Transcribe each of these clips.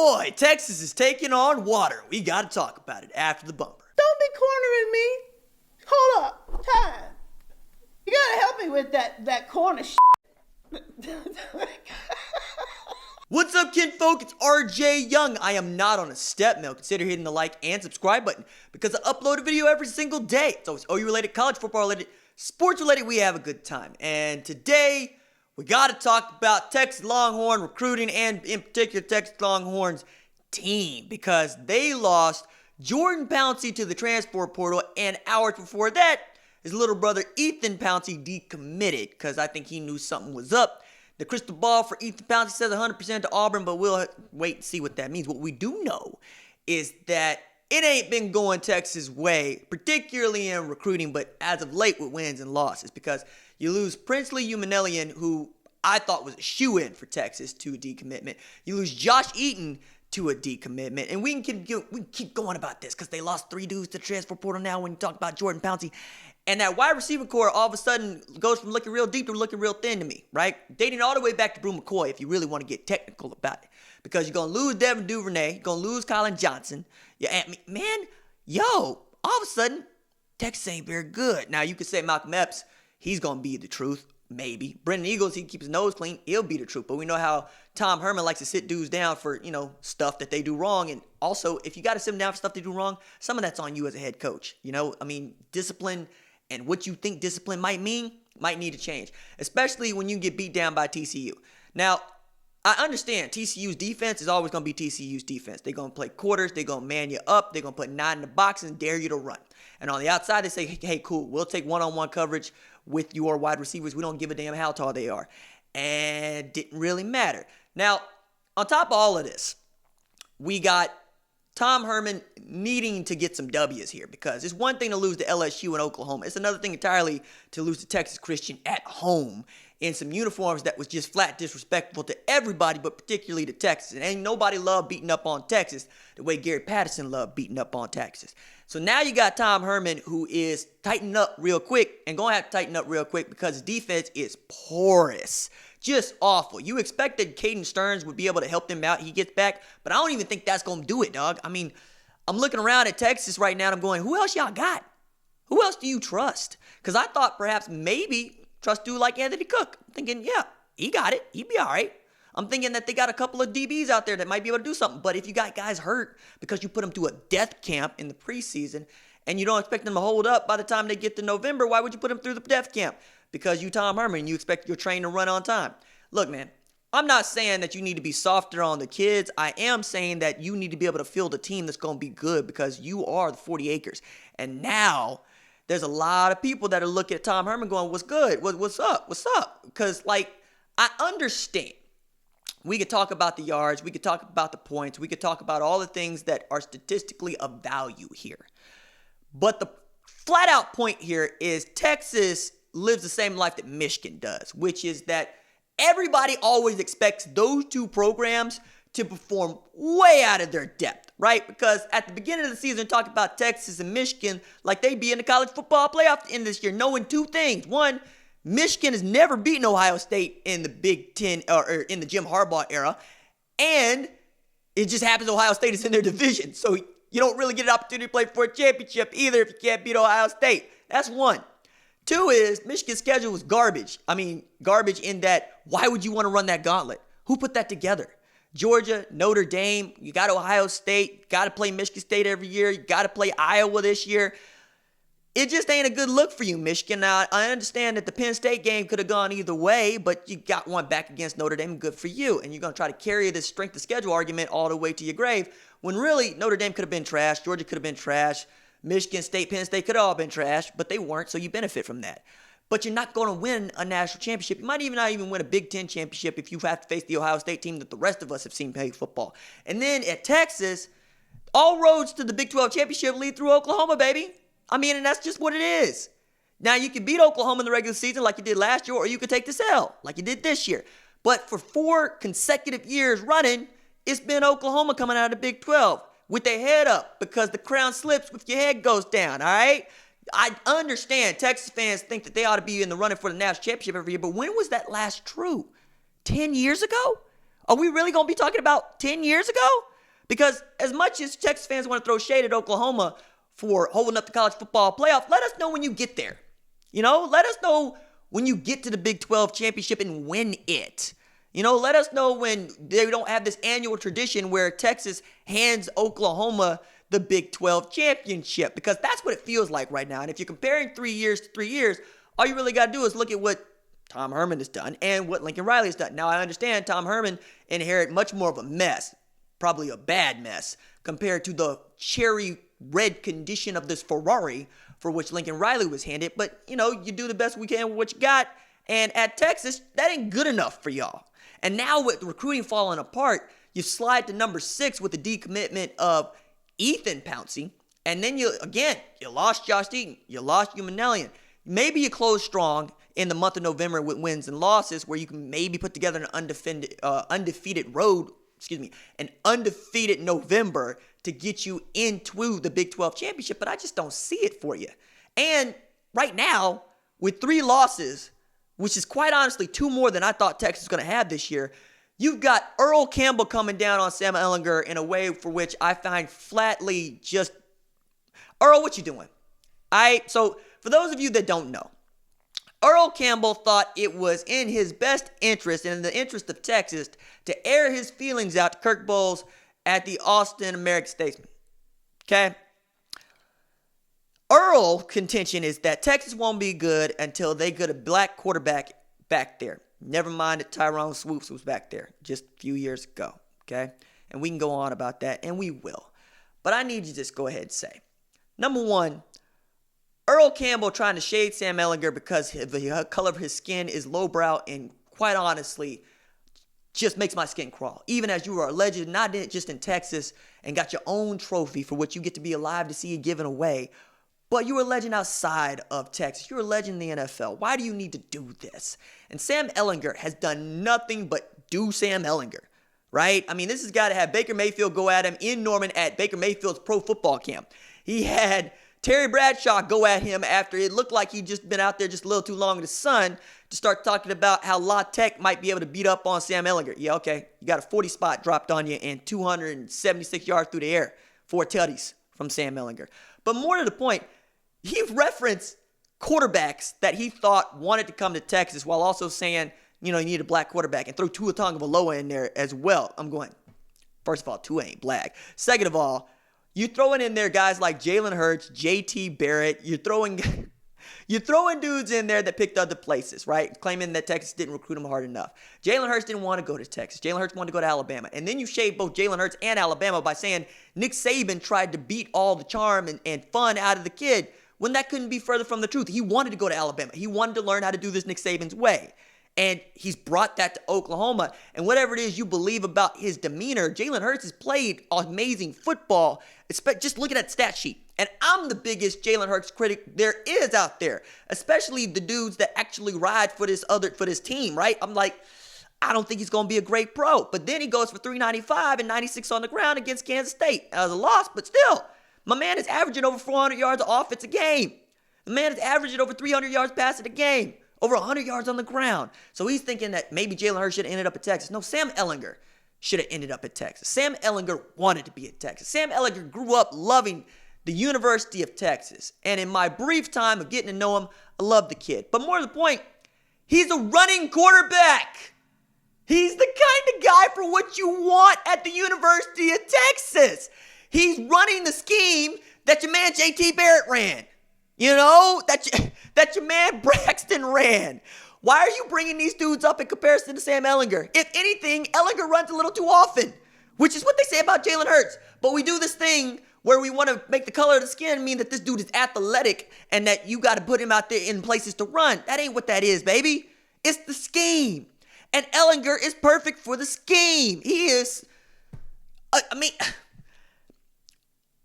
boy, Texas is taking on water. We got to talk about it after the bumper. Don't be cornering me. Hold up. Time. You gotta help me with that corner shit. What's up, kinfolk? It's RJ Young. I am not on a step mill. Consider hitting the like and subscribe button because I upload a video every single day. It's always OU related, college football related, sports related. We have a good time. And today, we got to talk about Texas Longhorn recruiting and in particular Texas Longhorns team because they lost Jordan Pouncey to the transfer portal, and hours before that, his little brother Ethan Pouncey decommitted because I think he knew something was up. The crystal ball for Ethan Pouncey says 100% to Auburn, but we'll wait and see what that means. What we do know is that it ain't been going Texas' way, particularly in recruiting, but as of late with wins and losses, because you lose Princely Umanellian, who I thought was a shoo-in for Texas, to a decommitment. You lose Josh Eaton to a decommitment. And we can keep going about this because they lost 3 dudes to the transfer portal now when you talk about Jordan Pouncey. And that wide receiver core all of a sudden goes from looking real deep to looking real thin to me, right? Dating all the way back to Brew McCoy if you really want to get technical about it. Because you're going to lose Devin Duvernay, you're going to lose Colin Johnson. Yeah, man, all of a sudden, Texas ain't very good. Now, you could say Malcolm Epps, he's going to be the truth. Maybe. Brendan Eagles, he keeps his nose clean. He'll be the truth. But we know how Tom Herman likes to sit dudes down for, stuff that they do wrong. And also, if you got to sit them down for stuff they do wrong, some of that's on you as a head coach. Discipline and what you think discipline might mean might need to change. Especially when you get beat down by TCU. Now, I understand TCU's defense is always going to be TCU's defense. They're going to play quarters. They're going to man you up. They're going to put 9 in the box and dare you to run. And on the outside, they say, hey, cool, we'll take one-on-one coverage with your wide receivers. We don't give a damn how tall they are. And it didn't really matter. Now, on top of all of this, we got Tom Herman needing to get some W's here because it's one thing to lose to LSU and Oklahoma. It's another thing entirely to lose to Texas Christian at home in some uniforms that was just flat disrespectful to everybody, but particularly to Texas. And ain't nobody loved beating up on Texas the way Gary Patterson loved beating up on Texas. So now you got Tom Herman, who is tightening up real quick and going to have to tighten up real quick because his defense is porous. Just awful. You expected Caden Stearns would be able to help them out. He gets back, but I don't even think that's going to do it, dog. I'm looking around at Texas right now and I'm going, who else y'all got? Who else do you trust? Because I thought perhaps maybe trust dude like Anthony Cook. I'm thinking, yeah, he got it. He'd be all right. I'm thinking that they got a couple of DBs out there that might be able to do something. But if you got guys hurt because you put them through a death camp in the preseason and you don't expect them to hold up by the time they get to November, why would you put them through the death camp? Because you Tom Herman, you expect your train to run on time. Look, man, I'm not saying that you need to be softer on the kids. I am saying that you need to be able to field a team that's going to be good because you are the 40 acres. And now there's a lot of people that are looking at Tom Herman going, what's good? What's up? What's up? Because, I understand. We could talk about the yards. We could talk about the points. We could talk about all the things that are statistically of value here. But the flat out point here is Texas lives the same life that Michigan does, which is that everybody always expects those two programs to perform way out of their depth, right? Because at the beginning of the season, talking about Texas and Michigan like they'd be in the college football playoff in this year, knowing 2 things. One, Michigan has never beaten Ohio State in the Big Ten or in the Jim Harbaugh era. And it just happens Ohio State is in their division. So you don't really get an opportunity to play for a championship either if you can't beat Ohio State. That's one. 2 is Michigan's schedule was garbage. Garbage in that why would you want to run that gauntlet? Who put that together? Georgia, Notre Dame, you got Ohio State, you got to play Michigan State every year, you got to play Iowa this year. It just ain't a good look for you, Michigan. Now, I understand that the Penn State game could have gone either way, but you got one back against Notre Dame, good for you. And you're going to try to carry this strength of schedule argument all the way to your grave, when really Notre Dame could have been trash, Georgia could have been trash, Michigan State, Penn State could have all been trash, but they weren't, so you benefit from that. But you're not going to win a national championship. You might not even win a Big Ten championship if you have to face the Ohio State team that the rest of us have seen play football. And then at Texas, all roads to the Big 12 championship lead through Oklahoma, baby. And that's just what it is. Now, you can beat Oklahoma in the regular season like you did last year, or you could take this L like you did this year. But for 4 consecutive years running, it's been Oklahoma coming out of the Big 12 with their head up because the crown slips if your head goes down, all right? I understand Texas fans think that they ought to be in the running for the national championship every year, but when was that last true? 10 years ago? Are we really going to be talking about 10 years ago? Because as much as Texas fans want to throw shade at Oklahoma for holding up the college football playoff, let us know when you get there. Let us know when you get to the Big 12 championship and win it. Let us know when they don't have this annual tradition where Texas hands Oklahoma the Big 12 championship, because that's what it feels like right now. And if you're comparing 3 years to 3 years, all you really got to do is look at what Tom Herman has done and what Lincoln Riley has done. Now, I understand Tom Herman inherited much more of a mess, probably a bad mess, compared to the cherry red condition of this Ferrari for which Lincoln Riley was handed. But, you do the best we can with what you got. And at Texas, that ain't good enough for y'all. And now with the recruiting falling apart, you slide to number 6 with the decommitment of Ethan Pouncey. And then you lost Josh Deaton. You lost Manellian. Maybe you close strong in the month of November with wins and losses where you can maybe put together an undefeated November to get you into the Big 12 championship, but I just don't see it for you. And right now, with 3 losses, which is quite honestly 2 more than I thought Texas was going to have this year, you've got Earl Campbell coming down on Sam Ehlinger in a way for which I find flatly just, Earl, what you doing? So for those of you that don't know, Earl Campbell thought it was in his best interest and in the interest of Texas to air his feelings out to Kirk Bohls at the Austin American-Statesman. Okay? Earl's contention is that Texas won't be good until they get a black quarterback back there. Never mind that Tyrone Swoops was back there just a few years ago. Okay? And we can go on about that, and we will. But I need you to just go ahead and say, number one, Earl Campbell trying to shade Sam Ehlinger because the color of his skin is lowbrow and quite honestly just makes my skin crawl. Even as you are a legend, not just in Texas and got your own trophy for what you get to be alive to see it given away, but you're a legend outside of Texas. You're a legend in the NFL. Why do you need to do this? And Sam Ehlinger has done nothing but do Sam Ehlinger, right? I mean, this has got to have Baker Mayfield go at him in Norman at Baker Mayfield's pro football camp. He had Terry Bradshaw go at him after it looked like he'd just been out there just a little too long in the sun to start talking about how La Tech might be able to beat up on Sam Ehlinger. Yeah, okay. You got a 40 spot dropped on you and 276 yards through the air. 4 tutties from Sam Ehlinger. But more to the point, he referenced quarterbacks that he thought wanted to come to Texas while also saying, you need a black quarterback, and throw Tua Tagovailoa in there as well. I'm going, first of all, Tua ain't black. Second of all, you throwing in there guys like Jalen Hurts, JT Barrett. You're throwing dudes in there that picked other places, right? Claiming that Texas didn't recruit him hard enough. Jalen Hurts didn't want to go to Texas. Jalen Hurts wanted to go to Alabama. And then you shade both Jalen Hurts and Alabama by saying Nick Saban tried to beat all the charm and fun out of the kid when that couldn't be further from the truth. He wanted to go to Alabama. He wanted to learn how to do this Nick Saban's way. And he's brought that to Oklahoma. And whatever it is you believe about his demeanor, Jalen Hurts has played amazing football. Just look at that stat sheet. And I'm the biggest Jalen Hurts critic there is out there, especially the dudes that actually ride for this team, right? I'm like, I don't think he's going to be a great pro. But then he goes for 395 and 96 on the ground against Kansas State. That was a loss, but still, my man is averaging over 400 yards of offense a game. The man is averaging over 300 yards passing a game. Over 100 yards on the ground. So he's thinking that maybe Jalen Hurts should have ended up at Texas. No, Sam Ehlinger should have ended up at Texas. Sam Ehlinger wanted to be at Texas. Sam Ehlinger grew up loving the University of Texas. And in my brief time of getting to know him, I love the kid. But more to the point, he's a running quarterback. He's the kind of guy for what you want at the University of Texas. He's running the scheme that your man JT Barrett ran. That your man Braxton ran. Why are you bringing these dudes up in comparison to Sam Ehlinger? If anything, Ehlinger runs a little too often, which is what they say about Jalen Hurts. But we do this thing where we want to make the color of the skin mean that this dude is athletic and that you got to put him out there in places to run. That ain't what that is, baby. It's the scheme. And Ehlinger is perfect for the scheme. He is,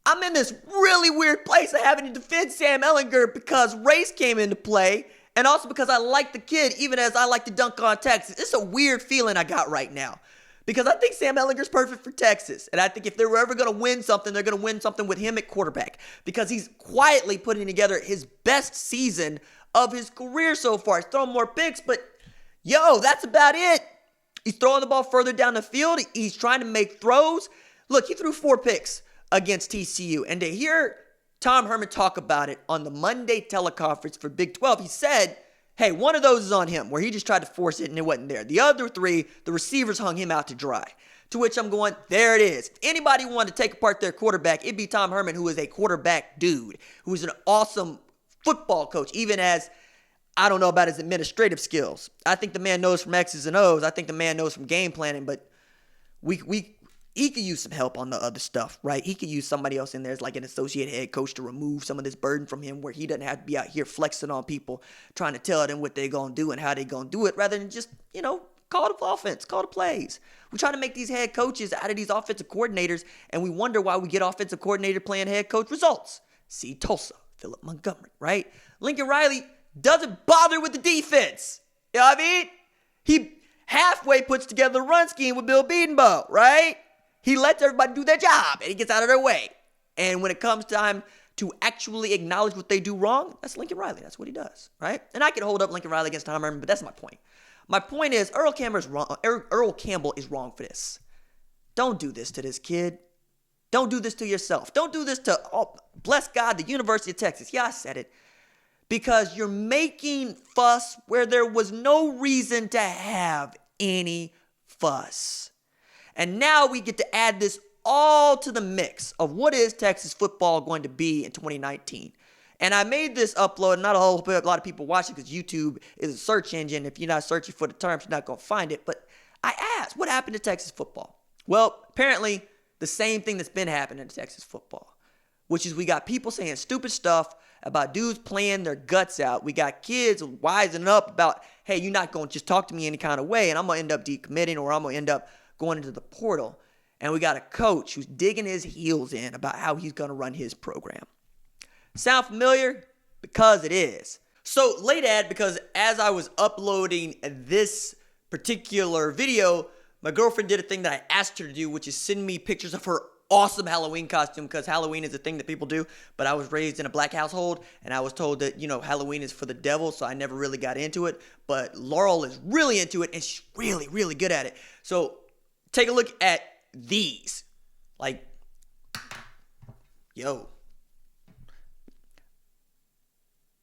I'm in this really weird place of having to defend Sam Ehlinger because race came into play and also because I like the kid even as I like to dunk on Texas. It's a weird feeling I got right now because I think Sam Ehlinger's perfect for Texas. And I think if they were ever going to win something, they're going to win something with him at quarterback because he's quietly putting together his best season of his career so far. He's thrown more picks, but that's about it. He's throwing the ball further down the field. He's trying to make throws. Look, he threw 4 picks against TCU. And to hear Tom Herman talk about it on the Monday teleconference for Big 12, he said, hey, one of those is on him, where he just tried to force it and it wasn't there. The other 3, the receivers hung him out to dry. To which I'm going, there it is. If anybody wanted to take apart their quarterback, it'd be Tom Herman, who is a quarterback dude, who is an awesome football coach, even as I don't know about his administrative skills. I think the man knows from X's and O's. I think the man knows from game planning, but he could use some help on the other stuff, right? He could use somebody else in there as like an associate head coach to remove some of this burden from him, where he doesn't have to be out here flexing on people, trying to tell them what they're going to do and how they're going to do it, rather than just, call the offense, call the plays. We try to make these head coaches out of these offensive coordinators, and we wonder why we get offensive coordinator playing head coach results. See Tulsa, Philip Montgomery, right? Lincoln Riley doesn't bother with the defense. You know what I mean? He halfway puts together a run scheme with Bill Bedenbaugh, right? He lets everybody do their job, and he gets out of their way. And when it comes time to actually acknowledge what they do wrong, that's Lincoln Riley. That's what he does, right? And I could hold up Lincoln Riley against Tom Herman, but that's my point. My point is, Earl Campbell is wrong. Earl Campbell is wrong for this. Don't do this to this kid. Don't do this to yourself. Don't do this to, bless God, the University of Texas. Yeah, I said it. Because you're making fuss where there was no reason to have any fuss. And now we get to add this all to the mix of what is Texas football going to be in 2019. And I made this upload, and not a lot of people watch it because YouTube is a search engine. If you're not searching for the terms, you're not going to find it. But I asked, what happened to Texas football? Well, apparently the same thing that's been happening to Texas football, which is we got people saying stupid stuff about dudes playing their guts out. We got kids wising up about, hey, you're not going to just talk to me any kind of way, and I'm going to end up decommitting, or I'm going to end up going into the portal. And we got a coach who's digging his heels in about how he's going to run his program. Sound familiar? Because it is. So, late ad, because as I was uploading this particular video, my girlfriend did a thing that I asked her to do, which is send me pictures of her awesome Halloween costume, because Halloween is a thing that people do, but I was raised in a black household, and I was told that, Halloween is for the devil, so I never really got into it, but Laurel is really into it, and she's really, really good at it. So, take a look at these. Like, yo.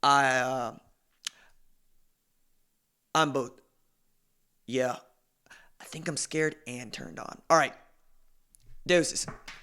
I'm both. Yeah. I think I'm scared and turned on. All right. Deuces.